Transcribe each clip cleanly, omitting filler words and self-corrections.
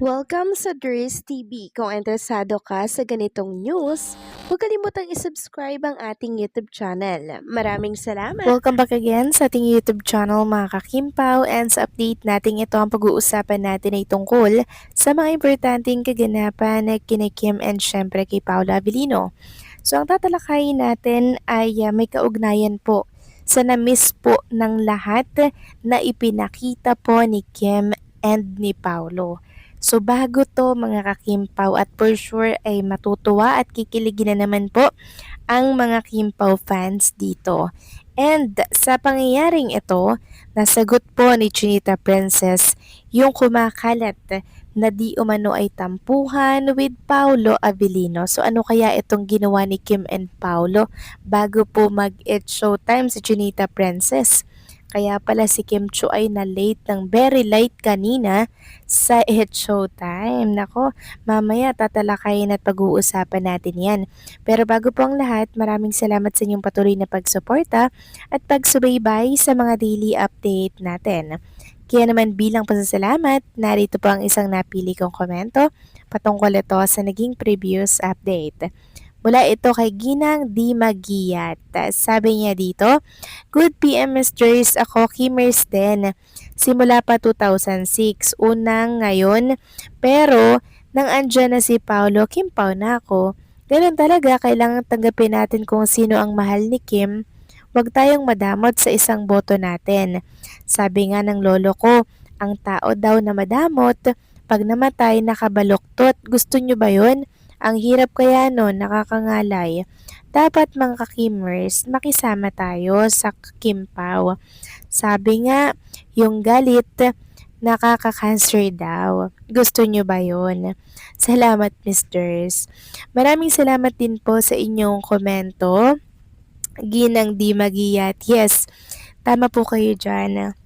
Welcome sa Dries TV. Kung interesado ka sa ganitong news, huwag kalimutang isubscribe ang ating YouTube channel. Maraming salamat! Welcome back again sa ating YouTube channel mga kakimpaw, and sa update natin ito ang pag-uusapan natin ay tungkol sa mga importanteng kaganapan na kina Kim and syempre kay Paula Avellino. So ang tatalakayin natin ay may kaugnayan po sa na-miss po ng lahat na ipinakita po ni Kim and ni Paulo. So bago to mga kakimpaw, at for sure ay matutuwa at kikiligin na naman po ang mga Kimpaw fans dito. And sa pangyayaring ito, nasagot po ni Chinita Princess yung kumakalat na di umano ay tampuhan with Paulo Avellino. So ano kaya itong ginawa ni Kim and Paulo bago po mag-It's Showtime si Chinita Princess? Kaya pala si Kim Chu ay na-late ng very late kanina sa It's Showtime. Nako, mamaya tatalakayin at pag-uusapan natin yan. Pero bago po ang lahat, maraming salamat sa inyong patuloy na pagsuporta at pagsubaybay sa mga daily update natin. Kaya naman bilang pasasalamat, narito po ang isang napili kong komento patungkol ito sa naging previous update. Mula ito kay Ginang Di Magiyat. Sabi niya dito, Good PM Misters, ako Kimers din. Simula pa 2006, unang ngayon. Pero, nang andyan na si Paolo, Kimpaw na ako. Ganun talaga, kailangan tanggapin natin kung sino ang mahal ni Kim. Huwag tayong madamot sa isang boto natin. Sabi nga ng lolo ko, ang tao daw na madamot, pag namatay nakabaluktot. Gusto nyo ba yun? Ang hirap kaya nun, nakakangalay. Dapat mga kakimers, makisama tayo sa Kimpaw. Sabi nga, yung galit, nakaka-cancer daw. Gusto nyo ba yun? Salamat, misters. Maraming salamat din po sa inyong komento. Ginang Di Magiyat. Yes, tama po kayo dyan.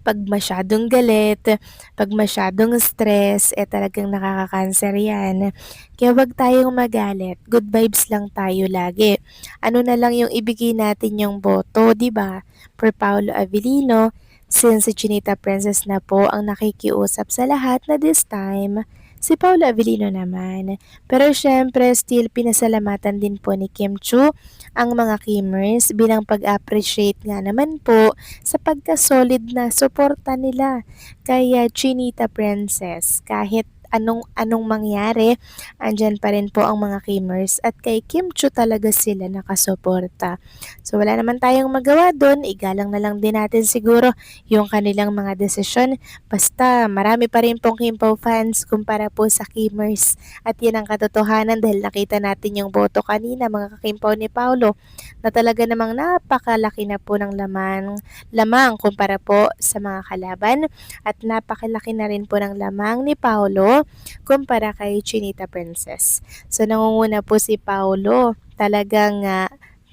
Pag masyadong galit, pag masyadong stress, talagang nakaka-cancer yan. Kaya wag tayong magalit. Good vibes lang tayo lagi. Ano na lang yung ibigay natin yung boto, di ba? For Paolo Avellino, since si Chinita Princess na po ang nakikiusap sa lahat na this time, si Paolo Avellino naman. Pero syempre, still pinasalamatan din po ni Kim Chu ang mga Kimmers bilang pag-appreciate nga naman po sa pagka-solid na suporta nila kay Chinita Princess. Kahit anong mangyari, andyan pa rin po ang mga Kimmers at kay Kim Chu talaga sila nakasuporta. So wala naman tayong magawa doon, igalang na lang din natin siguro yung kanilang mga desisyon. Basta marami pa rin pong Kimpaw fans kumpara po sa Kimmers. At yan ang katotohanan dahil nakita natin yung boto kanina mga kakimpaw ni Paulo na talaga namang napakalaki na po ng lamang kumpara po sa mga kalaban at napakalaki na rin po ng lamang ni Paulo kumpara kay Chinita Princess. So nangunguna po si Paulo, talagang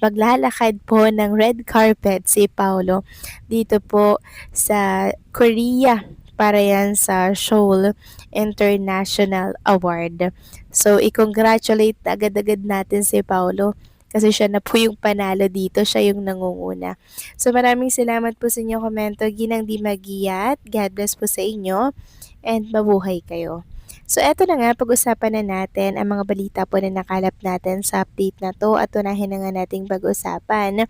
maglalakad po ng red carpet si Paulo dito po sa Korea para yan sa Seoul International Award. So, i-congratulate agad-agad natin si Paulo kasi siya na po yung panalo dito, siya yung nangunguna. So, maraming salamat po sa inyong komento. Ginang Di Magiyat, God bless po sa inyo, and mabuhay kayo. So, eto na nga, pag-usapan na natin ang mga balita po na nakalap natin sa update na to at unahin na nga nating pag-usapan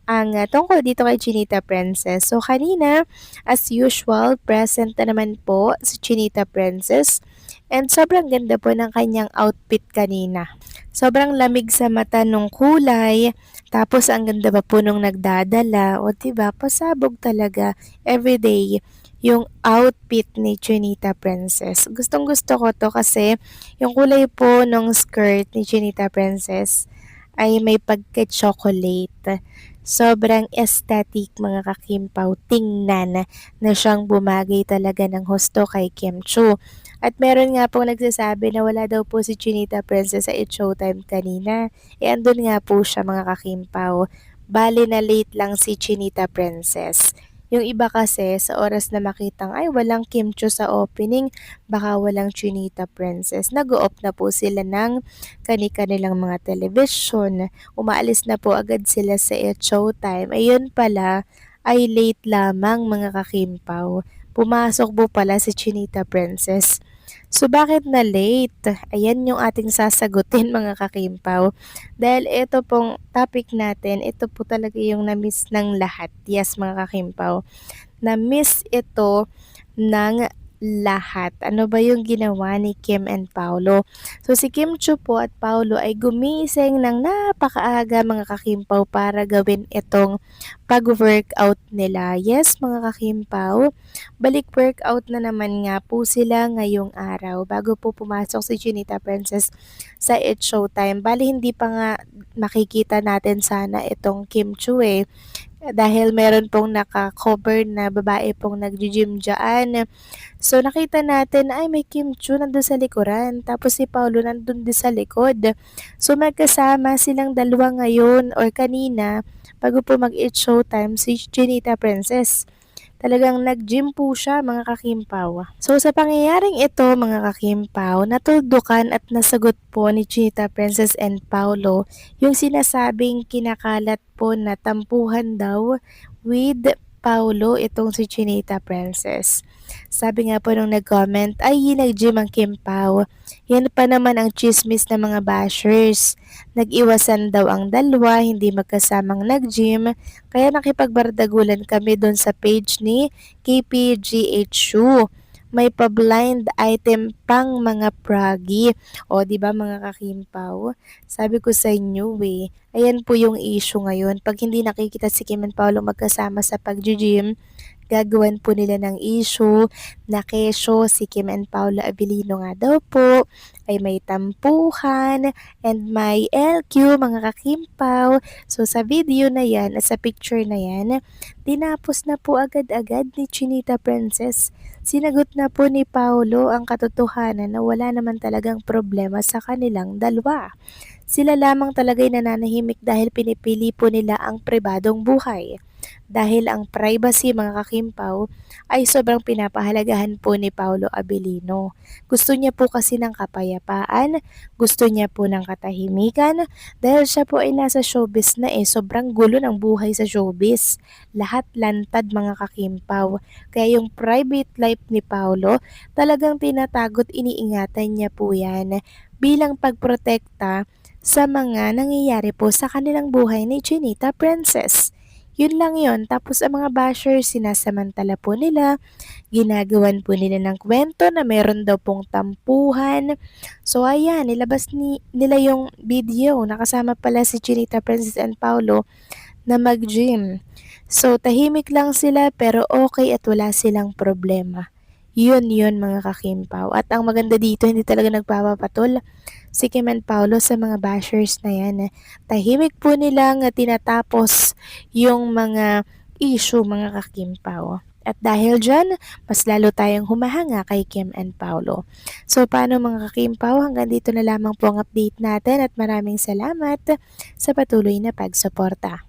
ang tungkol dito kay Chinita Princess. So, kanina, as usual, present na naman po si Chinita Princess and sobrang ganda po ng kanyang outfit kanina. Sobrang lamig sa mata nung kulay, tapos ang ganda pa po nung nagdadala, o diba, pasabog talaga everyday yung outfit ni Chinita Princess. Gustong gusto ko to kasi yung kulay po ng skirt ni Chinita Princess ay may pagka-chocolate. Sobrang aesthetic mga kakimpaw. Tingnan na siyang bumagay talaga ng husto kay Kim Chu. At meron nga pong nagsasabi na wala daw po si Chinita Princess sa It's Showtime kanina. Andun nga po siya mga kakimpaw. Bali na late lang si Chinita Princess. Yung iba kasi sa oras na makitang ay walang Kim Chu sa opening, baka walang Chinita Princess. Nag-o-off na po sila ng kani-kanilang mga television. Umaalis na po agad sila sa Showtime. Ayun pala ay late lamang mga kakimpaw. Pumasok po pala si Chinita Princess So bakit na late? Ayan yung ating sasagutin mga kakimpaw. Dahil ito pong topic natin, ito po talaga yung na-miss ng lahat. Yes mga kakimpaw, na-miss ito ng lahat. Ano ba yung ginawa ni Kim and Paulo? So si Kim Chu po at Paulo ay gumising ng napakaaga mga kakimpaw para gawin itong pag-workout nila. Yes mga kakimpaw, balik workout na naman nga po sila ngayong araw bago po pumasok si Chinita Princess sa It's Showtime. Bali hindi pa nga makikita natin sana itong Kim Chu dahil meron pong naka-cover na babae pong nag-gym dyan. So nakita natin ay may Kim Chu nandun sa likuran, tapos si Paulo nandun din sa likod. So magkasama silang dalawa ngayon or kanina bago po mag-It's Showtime si Chinita Princess. Talagang nag-gym po siya mga kakimpaw. So sa pangyayaring ito mga kakimpaw, natuldukan at nasagot po ni Chinita Princess and Paulo yung sinasabing kinakalat po na tampuhan daw with Paulo itong si Chinita Princess. Sabi nga po nung nag-comment, ay nag-gym ang Kim Pao. Yan pa naman ang chismis ng mga bashers. Nag-iwasan daw ang dalawa, hindi magkasamang nag-gym, kaya nakipagbardagulan kami doon sa page ni KPGHU. May pa-blind item pang mga pragi. O, di ba mga kakimpaw? Sabi ko sa inyo ayan po yung issue ngayon. Pag hindi nakikita si Kim and Paolo magkasama sa pag-gym, gagawan po nila ng issue na kesyo si Kim and Paula Abilino nga daw po ay may tampuhan and may LQ mga kakimpaw. So sa video na yan at sa picture na yan, tinapos na po agad-agad ni Chinita Princess. Sinagot na po ni Paulo ang katotohanan na wala naman talagang problema sa kanilang dalawa. Sila lamang talaga'y nananahimik dahil pinipili po nila ang pribadong buhay. Dahil ang privacy mga kakimpaw ay sobrang pinapahalagahan po ni Paulo Abilino. Gusto niya po kasi ng kapayapaan, gusto niya po ng katahimikan dahil siya po ay nasa showbiz na sobrang gulo ng buhay sa showbiz. Lahat lantad mga kakimpaw. Kaya yung private life ni Paulo talagang tinatagot iniingatan niya po yan bilang pagprotekta sa mga nangyayari po sa kanilang buhay ni Chinita Princess. Yun lang yun. Tapos ang mga bashers, sinasamantala po nila, ginagawan po nila ng kwento na meron daw pong tampuhan. So ayan, nila yung video. Nakasama pala si Chinita Princess and Paulo na mag-gym. So tahimik lang sila pero okay at wala silang problema. Yun mga kakimpaw. At ang maganda dito, hindi talaga nagpapapatol si Kim and Paulo sa mga bashers na yan. Tahimik po nilang tinatapos yung mga issue mga kakimpaw. At dahil dyan, mas lalo tayong humahanga kay Kim and Paulo. So paano mga kakimpaw, hanggang dito na lamang po ang update natin at maraming salamat sa patuloy na pagsuporta.